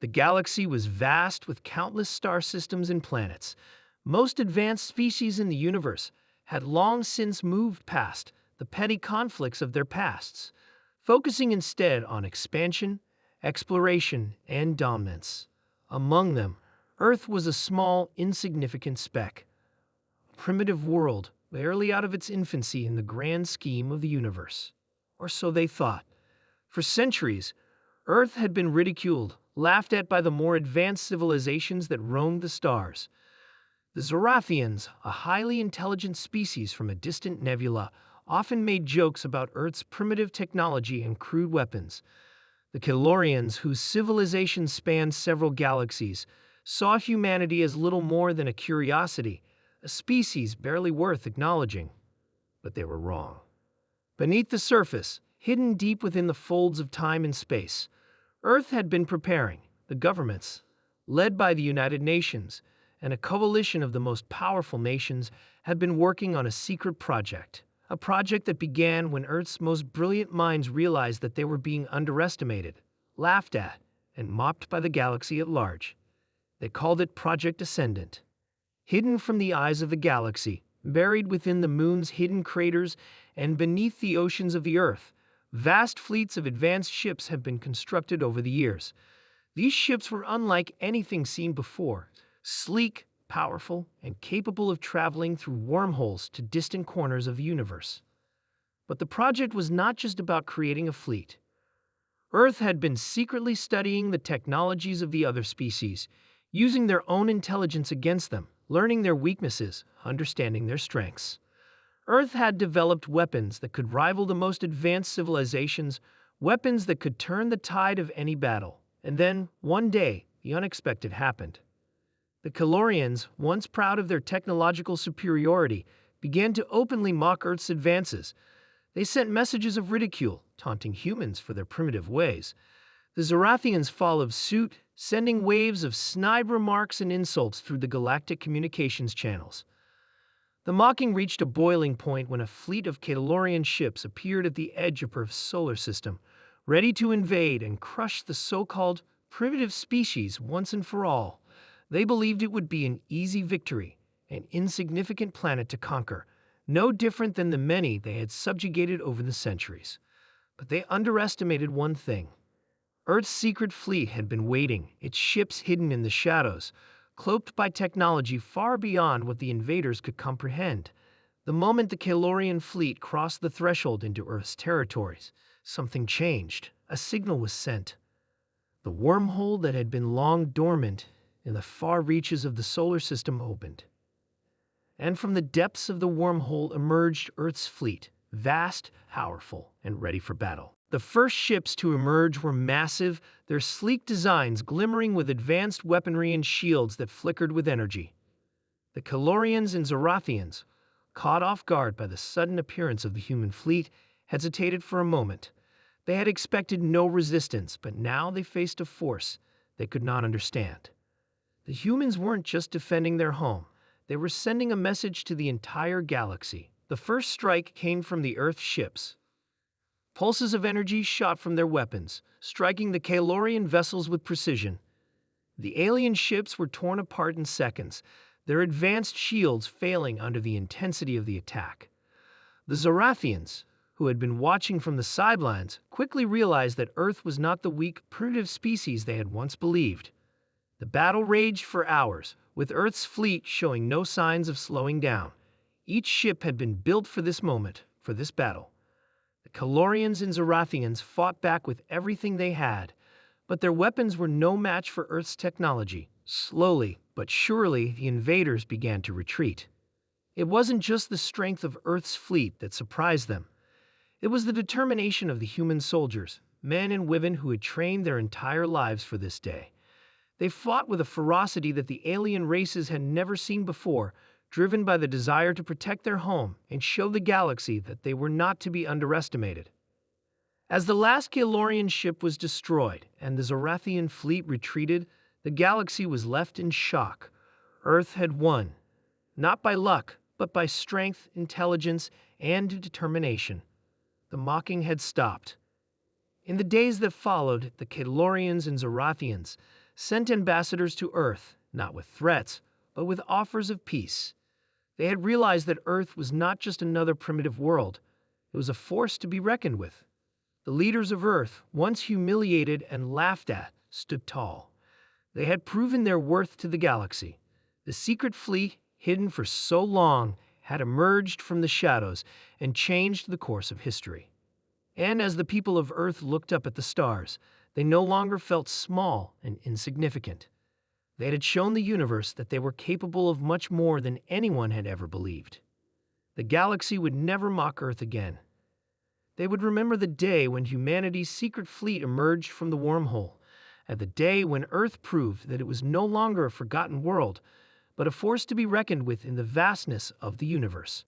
The galaxy was vast with countless star systems and planets. Most advanced species in the universe had long since moved past the petty conflicts of their pasts, focusing instead on expansion, exploration, and dominance. Among them, Earth was a small, insignificant speck, a primitive world barely out of its infancy in the grand scheme of the universe. Or so they thought. For centuries, Earth had been ridiculed, laughed at by the more advanced civilizations that roamed the stars. The Zorathians, a highly intelligent species from a distant nebula, often made jokes about Earth's primitive technology and crude weapons. The Kelorians, whose civilization spanned several galaxies, saw humanity as little more than a curiosity, a species barely worth acknowledging. But they were wrong. Beneath the surface, hidden deep within the folds of time and space, Earth had been preparing. The governments, led by the United Nations and a coalition of the most powerful nations, had been working on a secret project. A project that began when Earth's most brilliant minds realized that they were being underestimated, laughed at, and mocked by the galaxy at large. They called it Project Ascendant. Hidden from the eyes of the galaxy, buried within the moon's hidden craters and beneath the oceans of the Earth, vast fleets of advanced ships have been constructed over the years. These ships were unlike anything seen before, sleek, powerful, and capable of traveling through wormholes to distant corners of the universe. But the project was not just about creating a fleet. Earth had been secretly studying the technologies of the other species, using their own intelligence against them, learning their weaknesses, understanding their strengths. Earth had developed weapons that could rival the most advanced civilizations, weapons that could turn the tide of any battle. And then, one day, the unexpected happened. The Kelorians, once proud of their technological superiority, began to openly mock Earth's advances. They sent messages of ridicule, taunting humans for their primitive ways. The Zorathians followed suit, sending waves of snide remarks and insults through the galactic communications channels. The mocking reached a boiling point when a fleet of Kelorian ships appeared at the edge of Earth's solar system, ready to invade and crush the so-called primitive species once and for all. They believed it would be an easy victory, an insignificant planet to conquer, no different than the many they had subjugated over the centuries. But they underestimated one thing. Earth's secret fleet had been waiting, its ships hidden in the shadows, cloaked by technology far beyond what the invaders could comprehend. The moment the Kelorian fleet crossed the threshold into Earth's territories, something changed. A signal was sent. The wormhole that had been long dormant in the far reaches of the solar system opened. And from the depths of the wormhole emerged Earth's fleet, vast, powerful, and ready for battle. The first ships to emerge were massive, their sleek designs glimmering with advanced weaponry and shields that flickered with energy. The Kelorians and Zorathians, caught off guard by the sudden appearance of the human fleet, hesitated for a moment. They had expected no resistance, but now they faced a force they could not understand. The humans weren't just defending their home, they were sending a message to the entire galaxy. The first strike came from the Earth ships. Pulses of energy shot from their weapons, striking the Kelorian vessels with precision. The alien ships were torn apart in seconds, their advanced shields failing under the intensity of the attack. The Zorathians, who had been watching from the sidelines, quickly realized that Earth was not the weak, primitive species they had once believed. The battle raged for hours, with Earth's fleet showing no signs of slowing down. Each ship had been built for this moment, for this battle. The Kelorians and Zorathians fought back with everything they had, but their weapons were no match for Earth's technology. Slowly, but surely, the invaders began to retreat. It wasn't just the strength of Earth's fleet that surprised them. It was the determination of the human soldiers, men and women who had trained their entire lives for this day. They fought with a ferocity that the alien races had never seen before, driven by the desire to protect their home and show the galaxy that they were not to be underestimated. As the last Kelorian ship was destroyed and the Zorathian fleet retreated, the galaxy was left in shock. Earth had won, not by luck, but by strength, intelligence, and determination. The mocking had stopped. In the days that followed, the Kelorians and Zorathians, sent ambassadors to Earth, not with threats, but with offers of peace. They had realized that Earth was not just another primitive world, it was a force to be reckoned with. The leaders of Earth, once humiliated and laughed at, stood tall. They had proven their worth to the galaxy. The secret fleet, hidden for so long, had emerged from the shadows and changed the course of history. And as the people of Earth looked up at the stars, they no longer felt small and insignificant. They had shown the universe that they were capable of much more than anyone had ever believed. The galaxy would never mock Earth again. They would remember the day when humanity's secret fleet emerged from the wormhole, and the day when Earth proved that it was no longer a forgotten world, but a force to be reckoned with in the vastness of the universe.